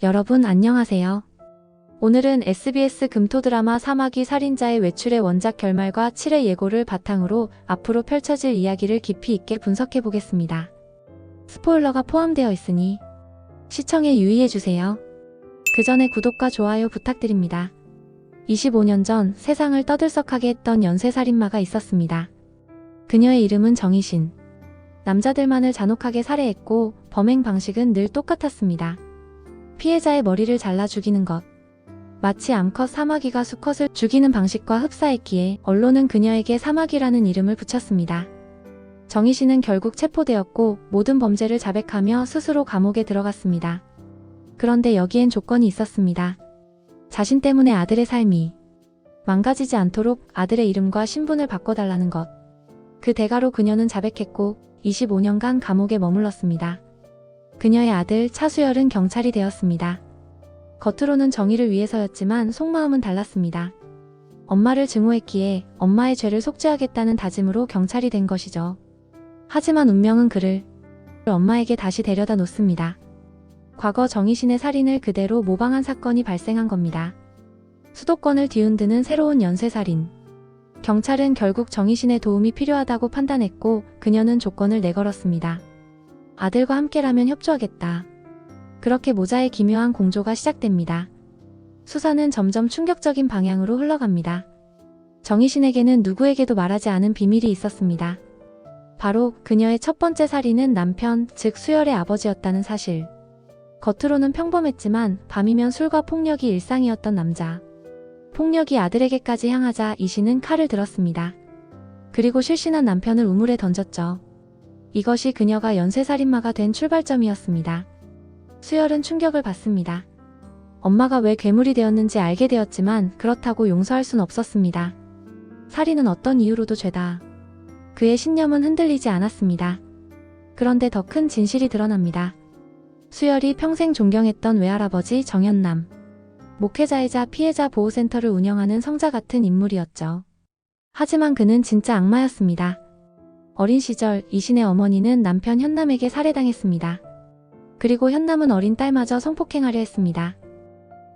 여러분 안녕하세요. 오늘은 SBS 금토 드라마 사마귀 살인자의 외출의 원작 결말과 7회 예고를 바탕으로 앞으로 펼쳐질 이야기를 깊이 있게 분석해 보겠습니다. 스포일러가 포함되어 있으니 시청에 유의해주세요. 그 전에 구독과 좋아요 부탁드립니다. 25년 전 세상을 떠들썩하게 했던 연쇄살인마가 있었습니다. 그녀의 이름은 정희신. 남자들만을 잔혹하게 살해했고 범행 방식은 늘 똑같았습니다. 피해자의 머리를 잘라 죽이는 것. 마치 암컷 사마귀가 수컷을 죽이는 방식과 흡사했기에 언론은 그녀에게 사마귀라는 이름을 붙였습니다. 정희신은 결국 체포되었고 모든 범죄를 자백하며 스스로 감옥에 들어갔습니다. 그런데 여기엔 조건이 있었습니다. 자신 때문에 아들의 삶이 망가지지 않도록 아들의 이름과 신분을 바꿔달라는 것. 그 대가로 그녀는 자백했고 25년간 감옥에 머물렀습니다. 그녀의 아들 차수열은 경찰이 되었습니다. 겉으로는 정의를 위해서였지만 속마음은 달랐습니다. 엄마를 증오했기에 엄마의 죄를 속죄하겠다는 다짐으로 경찰이 된 것이죠. 하지만 운명은 그를 엄마에게 다시 데려다 놓습니다. 과거 정희신의 살인을 그대로 모방한 사건이 발생한 겁니다. 수도권을 뒤흔드는 새로운 연쇄살인. 경찰은 결국 정희신의 도움이 필요하다고 판단했고 그녀는 조건을 내걸었습니다. 아들과 함께라면 협조하겠다. 그렇게 모자의 기묘한 공조가 시작됩니다. 수사는 점점 충격적인 방향으로 흘러갑니다. 정희신에게는 누구에게도 말하지 않은 비밀이 있었습니다. 바로 그녀의 첫 번째 살인은 남편, 즉 수열의 아버지였다는 사실. 겉으로는 평범했지만 밤이면 술과 폭력이 일상이었던 남자. 폭력이 아들에게까지 향하자 이신은 칼을 들었습니다. 그리고 실신한 남편을 우물에 던졌죠. 이것이 그녀가 연쇄살인마가 된 출발점이었습니다. 수열은 충격을 받습니다. 엄마가 왜 괴물이 되었는지 알게 되었지만 그렇다고 용서할 순 없었습니다. 살인은 어떤 이유로도 죄다. 그의 신념은 흔들리지 않았습니다. 그런데 더 큰 진실이 드러납니다. 수열이 평생 존경했던 외할아버지 정현남. 목회자이자 피해자 보호센터를 운영하는 성자 같은 인물이었죠. 하지만 그는 진짜 악마였습니다. 어린 시절 이신의 어머니는 남편 현남에게 살해당했습니다. 그리고 현남은 어린 딸마저 성폭행하려 했습니다.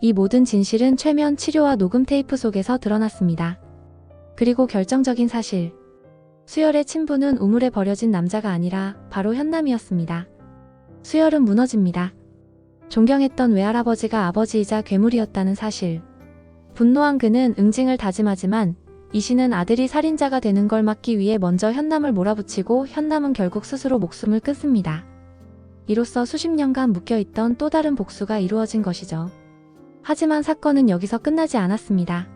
이 모든 진실은 최면 치료와 녹음 테이프 속에서 드러났습니다. 그리고 결정적인 사실. 수열의 친부는 우물에 버려진 남자가 아니라 바로 현남이었습니다. 수열은 무너집니다. 존경했던 외할아버지가 아버지이자 괴물이었다는 사실. 분노한 그는 응징을 다짐하지만 이신은 아들이 살인자가 되는 걸 막기 위해 먼저 현남을 몰아붙이고 현남은 결국 스스로 목숨을 끊습니다. 이로써 수십 년간 묶여있던 또 다른 복수가 이루어진 것이죠. 하지만 사건은 여기서 끝나지 않았습니다.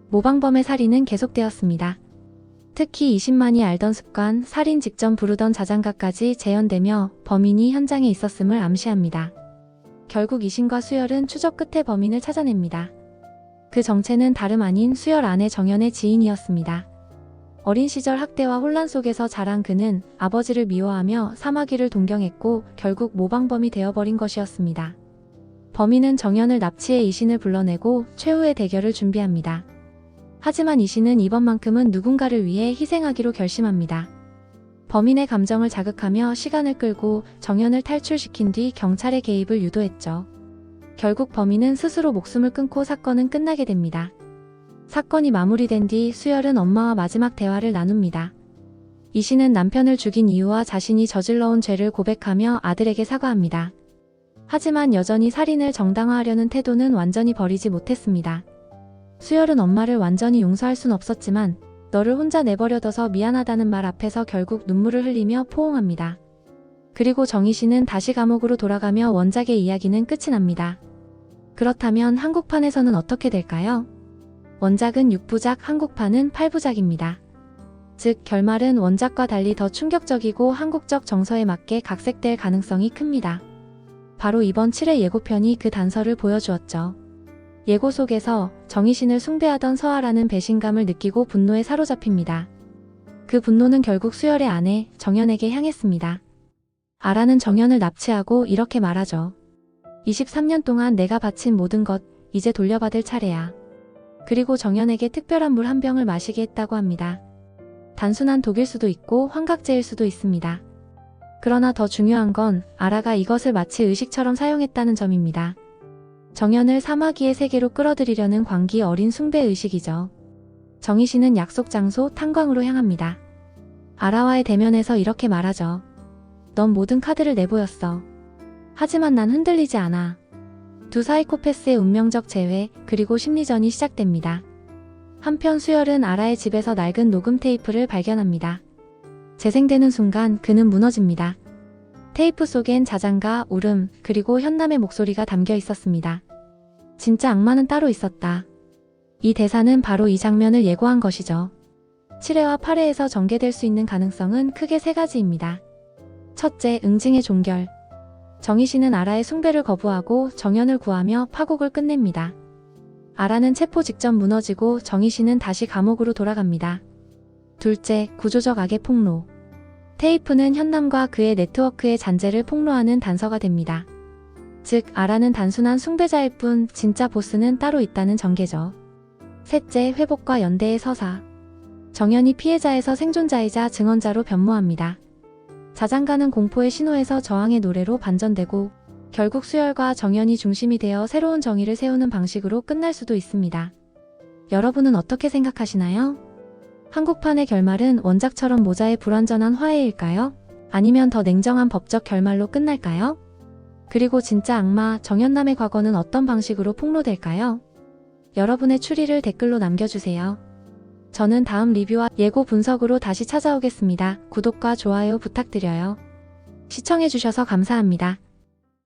모방범의 살인은 계속되었습니다. 특히 이신만이 알던 습관, 살인 직전 부르던 자장가까지 재현되며 범인이 현장에 있었음을 암시합니다. 결국 이신과 수열은 추적 끝에 범인을 찾아냅니다. 그 정체는 다름 아닌 수열 아내 정연의 지인이었습니다. 어린 시절 학대와 혼란 속에서 자란 그는 아버지를 미워하며 사마귀를 동경했고 결국 모방범이 되어버린 것이었습니다. 범인은 정연을 납치해 이신을 불러내고 최후의 대결을 준비합니다. 하지만 이신은 이번만큼은 누군가를 위해 희생하기로 결심합니다. 범인의 감정을 자극하며 시간을 끌고 정연을 탈출시킨 뒤 경찰의 개입을 유도했죠. 결국 범인은 스스로 목숨을 끊고 사건은 끝나게 됩니다. 사건이 마무리된 뒤 수열은 엄마와 마지막 대화를 나눕니다. 이신은 남편을 죽인 이유와 자신이 저질러온 죄를 고백하며 아들에게 사과합니다. 하지만 여전히 살인을 정당화하려는 태도는 완전히 버리지 못했습니다. 수열은 엄마를 완전히 용서할 순 없었지만 너를 혼자 내버려둬서 미안하다는 말 앞에서 결국 눈물을 흘리며 포옹합니다. 그리고 정희신은 다시 감옥으로 돌아가며 원작의 이야기는 끝이 납니다. 그렇다면 한국판에서는 어떻게 될까요? 원작은 6부작, 한국판은 8부작입니다. 즉 결말은 원작과 달리 더 충격적이고 한국적 정서에 맞게 각색될 가능성이 큽니다. 바로 이번 7회 예고편이 그 단서를 보여주었죠. 예고 속에서 정희신을 숭배하던 서아라는 배신감을 느끼고 분노에 사로잡힙니다. 그 분노는 결국 수열의 아내 정연에게 향했습니다. 아라는 정연을 납치하고 이렇게 말하죠. 23년 동안 내가 바친 모든 것 이제 돌려받을 차례야. 그리고 정연에게 특별한 물 한 병을 마시게 했다고 합니다. 단순한 독일 수도 있고 환각제일 수도 있습니다. 그러나 더 중요한 건 아라가 이것을 마치 의식처럼 사용했다는 점입니다. 정연을 사마귀의 세계로 끌어들이려는 광기 어린 숭배의식이죠. 정희 씨는 약속 장소 탄광으로 향합니다. 아라와의 대면에서 이렇게 말하죠. 넌 모든 카드를 내보였어. 하지만 난 흔들리지 않아. 두 사이코패스의 운명적 재회, 그리고 심리전이 시작됩니다. 한편 수열은 아라의 집에서 낡은 녹음 테이프를 발견합니다. 재생되는 순간 그는 무너집니다. 테이프 속엔 자장가, 울음, 그리고 현남의 목소리가 담겨 있었습니다. 진짜 악마는 따로 있었다. 이 대사는 바로 이 장면을 예고한 것이죠. 7회와 8회에서 전개될 수 있는 가능성은 크게 세 가지입니다. 첫째, 응징의 종결. 정희 씨는 아라의 숭배를 거부하고 정연을 구하며 파국을 끝냅니다. 아라는 체포 직전 무너지고 정희 씨는 다시 감옥으로 돌아갑니다. 둘째, 구조적 악의 폭로. 테이프는 현남과 그의 네트워크의 잔재를 폭로하는 단서가 됩니다. 즉, 아라는 단순한 숭배자일 뿐 진짜 보스는 따로 있다는 전개죠. 셋째, 회복과 연대의 서사. 정연이 피해자에서 생존자이자 증언자로 변모합니다. 자장가는 공포의 신호에서 저항의 노래로 반전되고 결국 수열과 정연이 중심이 되어 새로운 정의를 세우는 방식으로 끝날 수도 있습니다. 여러분은 어떻게 생각하시나요? 한국판의 결말은 원작처럼 모자의 불완전한 화해일까요? 아니면 더 냉정한 법적 결말로 끝날까요? 그리고 진짜 악마 정연남의 과거는 어떤 방식으로 폭로될까요? 여러분의 추리를 댓글로 남겨주세요. 저는 다음 리뷰와 예고 분석으로 다시 찾아오겠습니다. 구독과 좋아요 부탁드려요. 시청해주셔서 감사합니다.